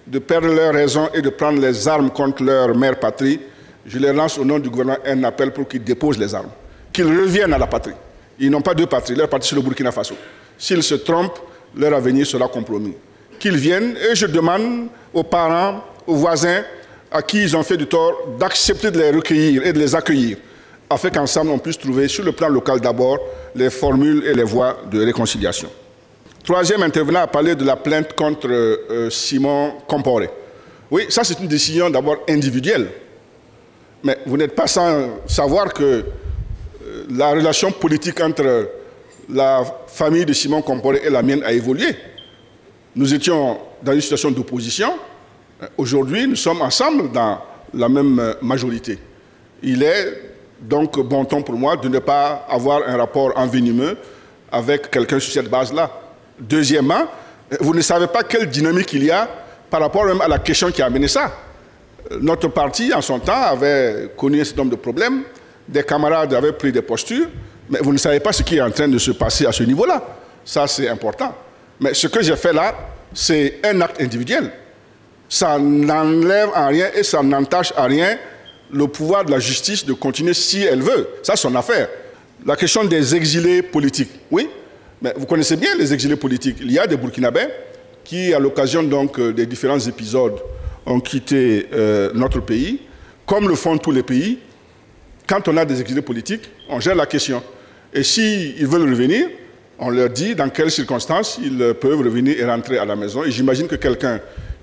B: de perdre leur raison et de prendre les armes contre leur mère patrie, je les lance au nom du gouvernement un appel pour qu'ils déposent les armes, qu'ils reviennent à la patrie. Ils n'ont pas deux patries, leur patrie c'est le Burkina Faso. S'ils se trompent, leur avenir sera compromis. Qu'ils viennent, et je demande aux parents, aux voisins, à qui ils ont fait du tort, d'accepter de les recueillir et de les accueillir, afin qu'ensemble on puisse trouver, sur le plan local d'abord, les formules et les voies de réconciliation. Troisième intervenant a parlé de la plainte contre Simon Compaoré. Oui, ça c'est une décision d'abord individuelle. Mais vous n'êtes pas sans savoir que la relation politique entre la famille de Simon Compaoré et la mienne a évolué. Nous étions dans une situation d'opposition. Aujourd'hui, nous sommes ensemble dans la même majorité. Il est donc bon ton pour moi de ne pas avoir un rapport envenimeux avec quelqu'un sur cette base-là. Deuxièmement, vous ne savez pas quelle dynamique il y a par rapport même à la question qui a amené ça. Notre parti, en son temps, avait connu un certain nombre de problèmes. Des camarades avaient pris des postures, mais vous ne savez pas ce qui est en train de se passer à ce niveau-là. Ça, c'est important. Mais ce que j'ai fait là, c'est un acte individuel. Ça n'enlève en rien et ça n'entache en rien le pouvoir de la justice de continuer si elle veut. Ça, c'est son affaire. La question des exilés politiques, oui, mais vous connaissez bien les exilés politiques. Il y a des Burkinabés qui, à l'occasion donc des différents épisodes, ont quitté notre pays, comme le font tous les pays. Quand on a des exilés politiques, on gère la question. Et s'ils veulent revenir, on leur dit dans quelles circonstances ils peuvent revenir et rentrer à la maison. Et j'imagine que quelqu'un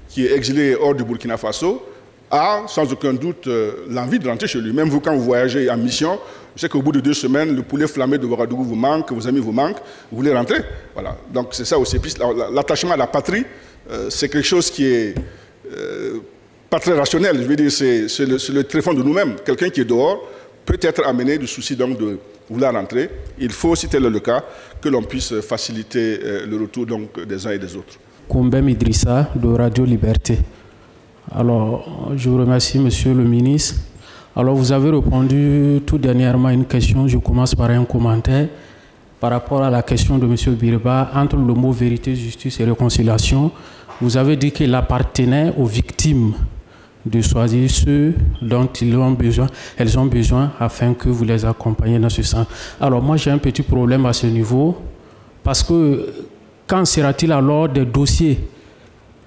B: qui est exilé hors du Burkina Faso a sans aucun doute l'envie de rentrer chez lui. Même vous, quand vous voyagez en mission, je sais qu'au bout de 2 semaines, le poulet flammé de Ouagadougou vous manque, vos amis vous manquent, vous voulez rentrer. Voilà. Donc c'est ça aussi. L'attachement à la patrie, c'est quelque chose qui est pas très rationnel. Je veux dire, c'est le tréfonds de nous-mêmes. Quelqu'un qui est dehors peut être amené du souci donc de vouloir rentrer. Il faut, si tel est le cas, que l'on puisse faciliter le retour donc des uns et des autres.
F: Koumbem Idrissa de Radio Liberté. Alors, je vous remercie, Monsieur le ministre. Alors, vous avez répondu tout dernièrement à une question. Je commence par un commentaire par rapport à la question de Monsieur Birba. Entre le mot vérité, justice et réconciliation, vous avez dit qu'il appartenait aux victimes de choisir ceux dont elles ont besoin afin que vous les accompagniez dans ce sens. Alors, moi, j'ai un petit problème à ce niveau parce que quand sera-t-il alors des dossiers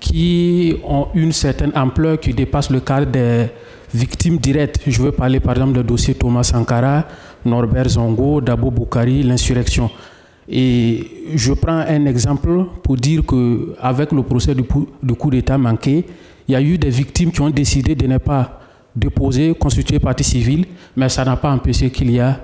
F: qui ont une certaine ampleur, qui dépassent le cadre des victimes directes? Je veux parler par exemple du dossier Thomas Sankara, Norbert Zongo, Dabo Boukari, l'insurrection. Et je prends un exemple pour dire qu'avec le procès du coup d'État manqué, il y a eu des victimes qui ont décidé de ne pas déposer, constituer partie civile, mais ça n'a pas empêché qu'il y a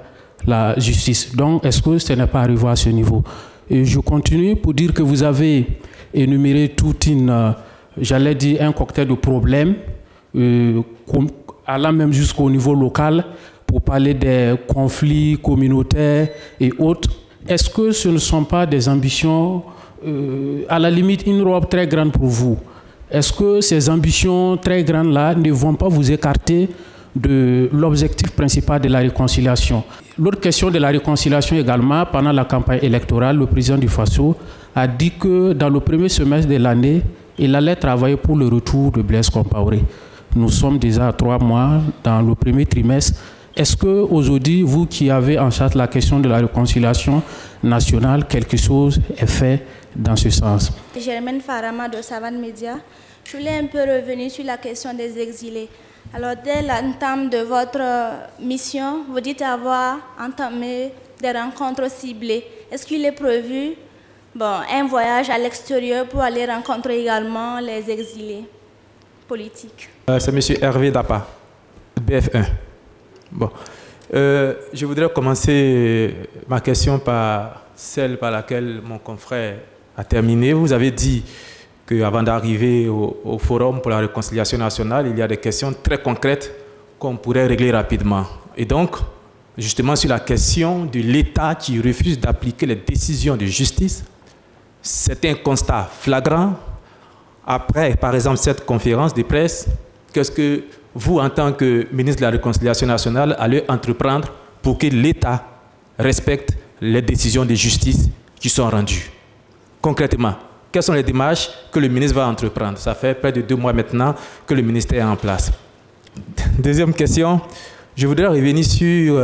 F: la justice. Donc, est-ce que ce n'est pas arrivé à ce niveau? Et je continue pour dire que vous avez énuméré toute une, j'allais dire, un cocktail de problèmes, allant même jusqu'au niveau local, pour parler des conflits communautaires et autres. Est-ce que ce ne sont pas des ambitions, à la limite, une robe très grande pour vous? Est-ce que ces ambitions très grandes-là ne vont pas vous écarter de l'objectif principal de la réconciliation? L'autre question de la réconciliation également, pendant la campagne électorale, le président du Faso a dit que dans le premier semestre de l'année, il allait travailler pour le retour de Blaise Compaoré. Nous sommes déjà à 3 mois dans le premier trimestre. Est-ce qu'aujourd'hui, vous qui avez en charge la question de la réconciliation nationale, quelque chose est fait dans ce sens?
G: Germaine Farama de Savane Média. Je voulais un peu revenir sur la question des exilés. Alors, dès l'entame de votre mission, vous dites avoir entamé des rencontres ciblées. Est-ce qu'il est prévu un voyage à l'extérieur pour aller rencontrer également les exilés politiques?
H: C'est M. Hervé Dapa, BF1. Bon. Je voudrais commencer ma question par celle par laquelle mon confrère a terminé. Vous avez dit qu'avant d'arriver au Forum pour la réconciliation nationale, il y a des questions très concrètes qu'on pourrait régler rapidement. Et donc, justement sur la question de l'État qui refuse d'appliquer les décisions de justice, c'est un constat flagrant. Après, par exemple, cette conférence de presse, qu'est-ce que vous, en tant que ministre de la Réconciliation nationale, allez entreprendre pour que l'État respecte les décisions de justice qui sont rendues? Concrètement, Quelles sont les démarches que le ministre va entreprendre? Ça fait près de 2 mois maintenant que le ministère est en place. Deuxième question, je voudrais revenir sur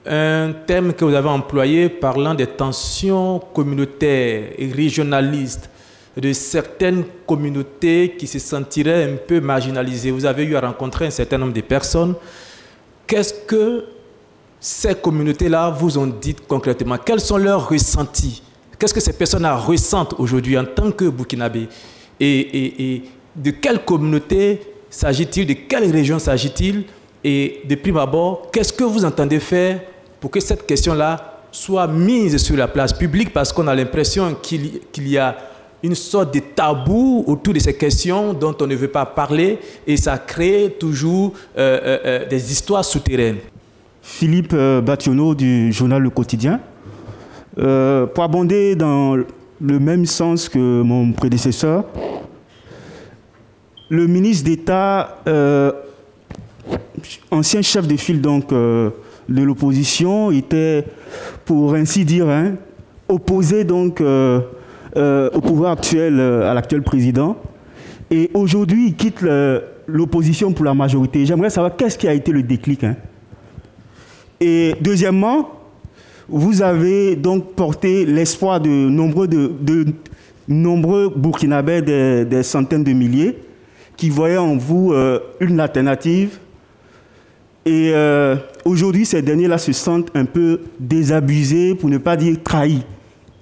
H: un thème que vous avez employé parlant des tensions communautaires et régionalistes de certaines communautés qui se sentiraient un peu marginalisées. Vous avez eu à rencontrer un certain nombre de personnes. Qu'est-ce que ces communautés-là vous ont dit concrètement? Quels sont leurs ressentis? Qu'est-ce que ces personnes-là ressentent aujourd'hui en tant que Burkinabé? Et de quelle communauté s'agit-il? De quelle région s'agit-il? Et de prime abord, qu'est-ce que vous entendez faire pour que cette question-là soit mise sur la place publique? Parce qu'on a l'impression qu'il y a une sorte de tabou autour de ces questions dont on ne veut pas parler, et ça crée toujours des histoires souterraines.
I: Philippe Bationneau du journal Le Quotidien. Pour abonder dans le même sens que mon prédécesseur, le ministre d'État, ancien chef de file donc, de l'opposition, était, pour ainsi dire, opposé donc, au pouvoir actuel, à l'actuel président. Et aujourd'hui, il quitte l'opposition pour la majorité. J'aimerais savoir qu'est-ce qui a été le déclic. Et deuxièmement, vous avez donc porté l'espoir de nombreux Burkinabés, des centaines de milliers, qui voyaient en vous une alternative. Et aujourd'hui, ces derniers-là se sentent un peu désabusés, pour ne pas dire trahis.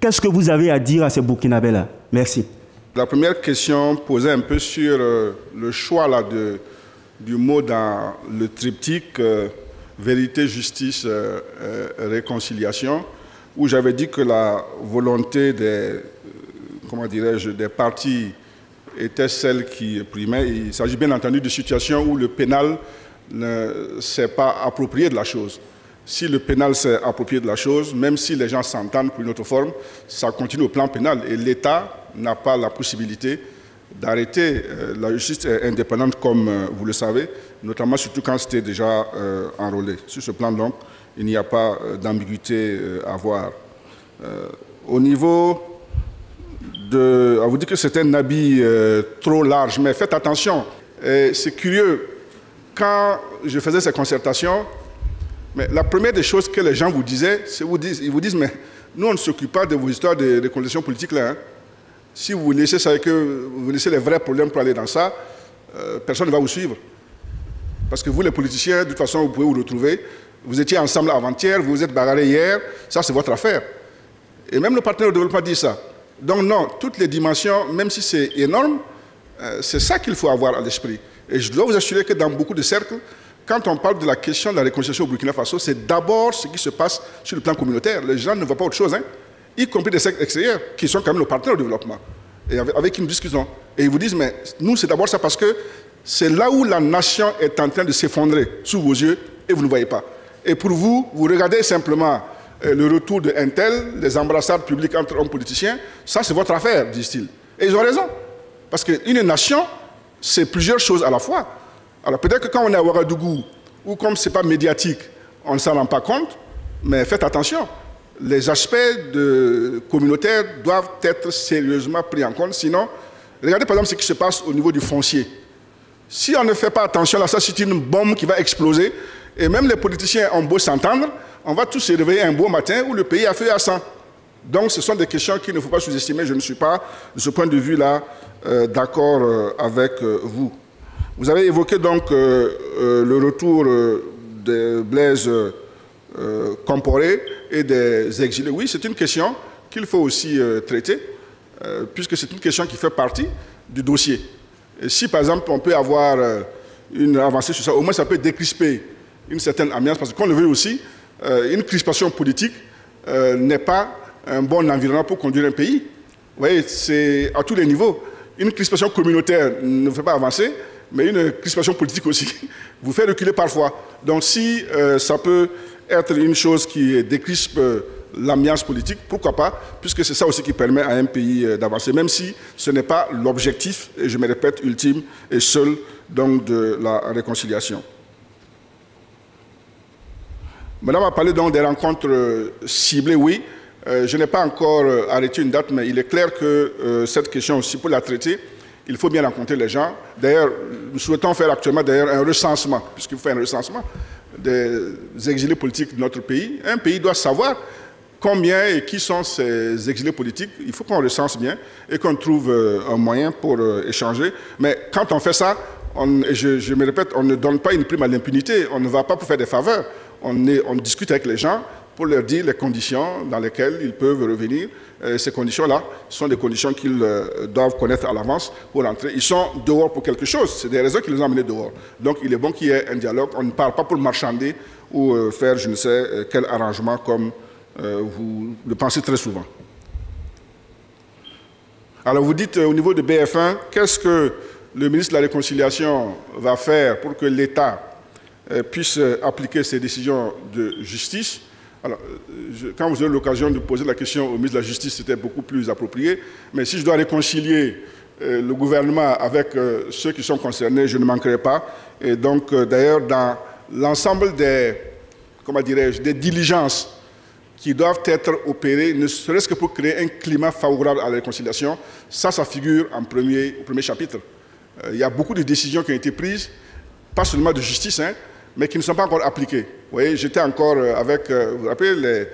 I: Qu'est-ce que vous avez à dire à ces Burkinabés-là? Merci.
B: La première question posait un peu sur le choix là, du mot dans le triptyque vérité, justice, réconciliation, où j'avais dit que la volonté des partis était celle qui primait. Il s'agit bien entendu de situations où le pénal ne s'est pas approprié de la chose. Si le pénal s'est approprié de la chose, même si les gens s'entendent pour une autre forme, ça continue au plan pénal. Et l'État n'a pas la possibilité d'arrêter. La justice est indépendante, comme vous le savez, notamment surtout quand c'était déjà enrôlé. Sur ce plan, donc, il n'y a pas d'ambiguïté à avoir. Au niveau de... On vous dit que c'est un habit trop large, mais faites attention. C'est curieux. Quand je faisais ces concertations, mais la première des choses que les gens vous disaient, ils vous disent, mais nous, on ne s'occupe pas de vos histoires de conditions politiques là. Si vous laissez ça et que vous laissez les vrais problèmes pour aller dans ça, personne ne va vous suivre. Parce que vous, les politiciens, de toute façon, vous pouvez vous retrouver. Vous étiez ensemble avant-hier, vous vous êtes bagarrés hier, ça c'est votre affaire. Et même le partenaire de développement dit ça. Donc non, toutes les dimensions, même si c'est énorme, c'est ça qu'il faut avoir à l'esprit. Et je dois vous assurer que dans beaucoup de cercles, quand on parle de la question de la réconciliation au Burkina Faso, c'est d'abord ce qui se passe sur le plan communautaire. Les gens ne voient pas autre chose, y compris des secteurs extérieurs, qui sont quand même nos partenaires de développement, et avec qui nous discutons. Et ils vous disent, mais nous, c'est d'abord ça parce que c'est là où la nation est en train de s'effondrer sous vos yeux, et vous ne voyez pas. Et pour vous, vous regardez simplement le retour de un tel, les embrassades publiques entre hommes politiciens, ça c'est votre affaire, disent-ils. Et ils ont raison. Parce qu'une nation, c'est plusieurs choses à la fois. Alors peut-être que quand on est à Ouagadougou, ou comme ce n'est pas médiatique, on ne s'en rend pas compte, mais faites attention. Les aspects communautaires doivent être sérieusement pris en compte. Sinon, regardez par exemple ce qui se passe au niveau du foncier. Si on ne fait pas attention, là, ça c'est une bombe qui va exploser. Et même les politiciens ont beau s'entendre, on va tous se réveiller un beau matin où le pays a feu à sang. Donc ce sont des questions qu'il ne faut pas sous-estimer. Je ne suis pas, de ce point de vue-là, d'accord avec vous. Vous avez évoqué donc le retour de Blaise Compaoré et des exilés. Oui, c'est une question qu'il faut aussi traiter, puisque c'est une question qui fait partie du dossier. Et si, par exemple, on peut avoir une avancée sur ça, au moins ça peut décrisper une certaine ambiance, parce qu'on le veut aussi, une crispation politique n'est pas un bon environnement pour conduire un pays. Vous voyez, c'est à tous les niveaux. Une crispation communautaire ne fait pas avancer, mais une crispation politique aussi vous fait reculer parfois. Donc si ça peut être une chose qui décrispe l'ambiance politique, pourquoi pas, puisque c'est ça aussi qui permet à un pays d'avancer, même si ce n'est pas l'objectif, et je me répète, ultime et seul, donc, de la réconciliation. Madame a parlé donc des rencontres ciblées, oui. Je n'ai pas encore arrêté une date, mais il est clair que cette question aussi, pour la traiter, il faut bien rencontrer les gens. D'ailleurs, nous souhaitons faire actuellement un recensement, puisqu'il faut faire un recensement des exilés politiques de notre pays. Un pays doit savoir combien et qui sont ces exilés politiques. Il faut qu'on recense bien et qu'on trouve un moyen pour échanger. Mais quand on fait ça, je me répète, on ne donne pas une prime à l'impunité. On ne va pas pour faire des faveurs. On discute avec les gens pour leur dire les conditions dans lesquelles ils peuvent revenir. Ces conditions-là sont des conditions qu'ils doivent connaître à l'avance pour rentrer. Ils sont dehors pour quelque chose. C'est des raisons qui les ont amenés dehors. Donc, il est bon qu'il y ait un dialogue. On ne parle pas pour marchander ou faire je ne sais quel arrangement comme vous le pensez très souvent. Alors, vous dites au niveau de BF1, qu'est-ce que le ministre de la Réconciliation va faire pour que l'État puisse appliquer ses décisions de justice? Alors, quand vous aurez l'occasion de poser la question au ministre de la Justice, c'était beaucoup plus approprié. Mais si je dois réconcilier le gouvernement avec ceux qui sont concernés, je ne manquerai pas. Et donc, d'ailleurs, dans l'ensemble des diligences qui doivent être opérées, ne serait-ce que pour créer un climat favorable à la réconciliation, ça figure au premier chapitre. Il y a beaucoup de décisions qui ont été prises, pas seulement de justice, mais qui ne sont pas encore appliquées. Vous voyez, j'étais encore avec, vous vous rappelez,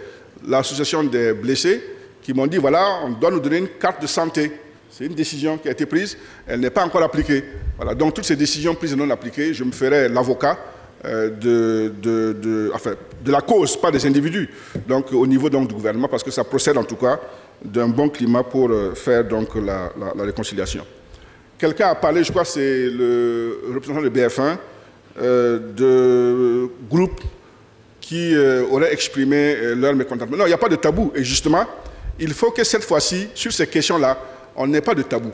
B: l'association des blessés qui m'ont dit, voilà, on doit nous donner une carte de santé. C'est une décision qui a été prise, elle n'est pas encore appliquée. Voilà, donc toutes ces décisions prises et non appliquées, je me ferai l'avocat de la cause, pas des individus, donc au niveau donc, du gouvernement, parce que ça procède en tout cas d'un bon climat pour faire donc, la réconciliation. Quelqu'un a parlé, je crois que c'est le représentant de BF1, de groupes qui auraient exprimé leur mécontentement. Non, il n'y a pas de tabou. Et justement, il faut que cette fois-ci, sur ces questions-là, on n'ait pas de tabou.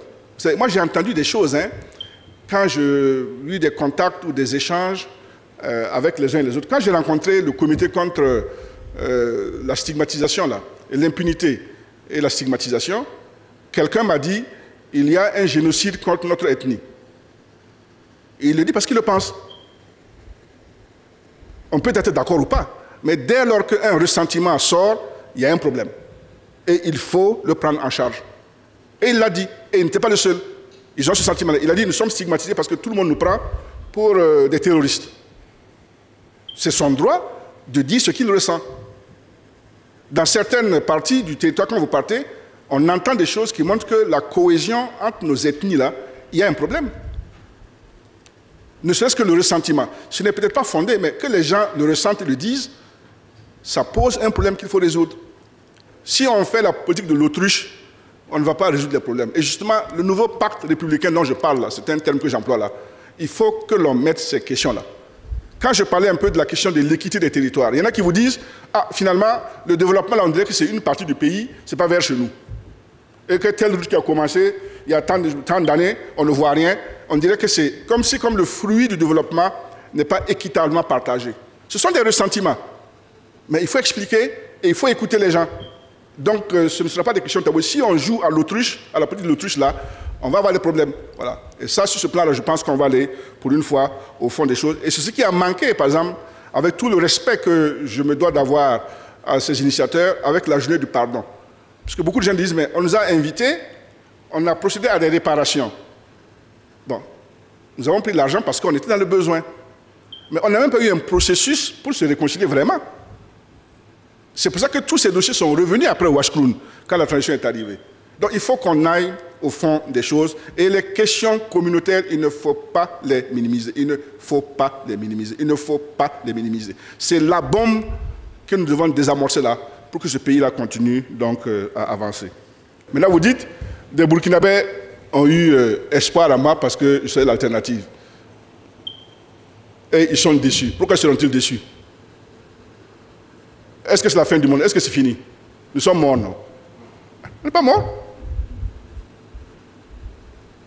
B: Moi, j'ai entendu des choses, quand j'ai eu des contacts ou des échanges avec les uns et les autres. Quand j'ai rencontré le comité contre la stigmatisation, l'impunité et la stigmatisation, quelqu'un m'a dit, il y a un génocide contre notre ethnie. Et il le dit parce qu'il le pense. On peut être d'accord ou pas, mais dès lors qu'un ressentiment sort, il y a un problème. Et il faut le prendre en charge. Et il l'a dit, et il n'était pas le seul. Ils ont ce sentiment-là. Il a dit, nous sommes stigmatisés parce que tout le monde nous prend pour des terroristes. C'est son droit de dire ce qu'il ressent. Dans certaines parties du territoire, quand vous partez, on entend des choses qui montrent que la cohésion entre nos ethnies-là, il y a un problème. Ne serait-ce que le ressentiment. Ce n'est peut-être pas fondé, mais que les gens le ressentent et le disent, ça pose un problème qu'il faut résoudre. Si on fait la politique de l'autruche, on ne va pas résoudre les problèmes. Et justement, le nouveau pacte républicain dont je parle, c'est un terme que j'emploie là, il faut que l'on mette ces questions-là. Quand je parlais un peu de la question de l'équité des territoires, il y en a qui vous disent, ah, finalement, le développement, là, on dirait que c'est une partie du pays, ce n'est pas vers chez nous. Et que telle route qui a commencé, il y a tant d'années, on ne voit rien. On dirait que c'est comme si le fruit du développement n'est pas équitablement partagé. Ce sont des ressentiments. Mais il faut expliquer et il faut écouter les gens. Donc, ce ne sera pas des questions taboues. Si on joue à l'autruche, à la petite autruche là, on va avoir des problèmes. Voilà. Et ça, sur ce plan-là, je pense qu'on va aller, pour une fois, au fond des choses. Et c'est ce qui a manqué, par exemple, avec tout le respect que je me dois d'avoir à ces initiateurs, avec la journée du pardon. Parce que beaucoup de gens disent, mais on nous a invités, on a procédé à des réparations. Bon, nous avons pris de l'argent parce qu'on était dans le besoin. Mais on n'a même pas eu un processus pour se réconcilier vraiment. C'est pour ça que tous ces dossiers sont revenus après Ouachkloun, quand la transition est arrivée. Donc il faut qu'on aille au fond des choses. Et les questions communautaires, il ne faut pas les minimiser. Il ne faut pas les minimiser. Il ne faut pas les minimiser. C'est la bombe que nous devons désamorcer là, pour que ce pays-là continue donc à avancer. Maintenant, vous dites, des Burkinabés ont eu espoir à moi parce que je serai l'alternative. Et ils sont déçus. Pourquoi seront-ils déçus? Est-ce que c'est la fin du monde? Est-ce que c'est fini? Nous sommes morts, non? On n'est pas morts.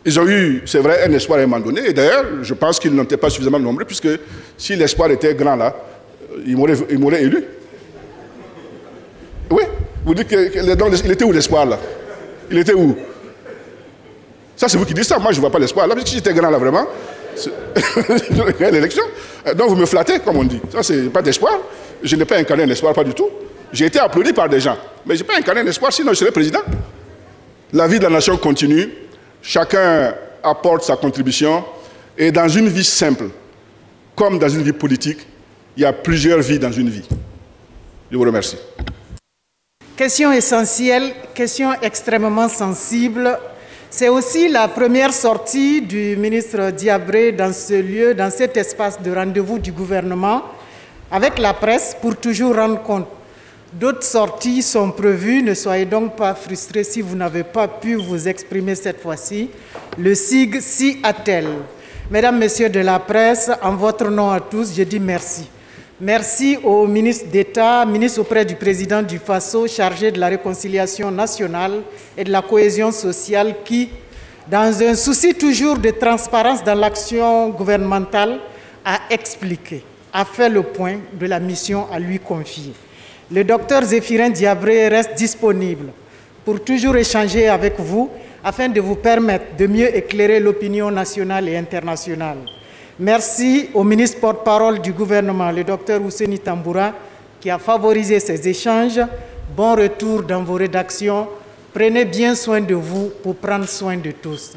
B: Ils ont eu, c'est vrai, un espoir à un moment donné. Et d'ailleurs, je pense qu'ils n'étaient pas suffisamment nombreux, puisque si l'espoir était grand là, ils m'auraient élu. Oui, vous dites qu'il était où l'espoir là? Il était où? Ça, c'est vous qui dites ça. Moi, je ne vois pas l'espoir. Là, si j'étais grand là, vraiment, l'élection. Donc, vous me flattez, comme on dit. Ça, c'est pas d'espoir. Je n'ai pas incarné un espoir, pas du tout. J'ai été applaudi par des gens. Mais je n'ai pas incarné un espoir, sinon je serais président. La vie de la nation continue. Chacun apporte sa contribution. Et dans une vie simple, comme dans une vie politique, il y a plusieurs vies dans une vie. Je vous remercie.
A: Question essentielle, question extrêmement sensible. C'est aussi la première sortie du ministre Diabré dans ce lieu, dans cet espace de rendez-vous du gouvernement avec la presse pour toujours rendre compte. D'autres sorties sont prévues, ne soyez donc pas frustrés si vous n'avez pas pu vous exprimer cette fois-ci. Le SIG s'y attelle. Mesdames, Messieurs de la presse, en votre nom à tous, je dis merci. Merci au ministre d'État, ministre auprès du président du FASO, chargé de la réconciliation nationale et de la cohésion sociale qui, dans un souci toujours de transparence dans l'action gouvernementale, a expliqué, a fait le point de la mission à lui confier. Le docteur Zéphirin Diabré reste disponible pour toujours échanger avec vous afin de vous permettre de mieux éclairer l'opinion nationale et internationale. Merci au ministre porte-parole du gouvernement, le docteur Ouseni Tamboura, qui a favorisé ces échanges. Bon retour dans vos rédactions. Prenez bien soin de vous pour prendre soin de tous.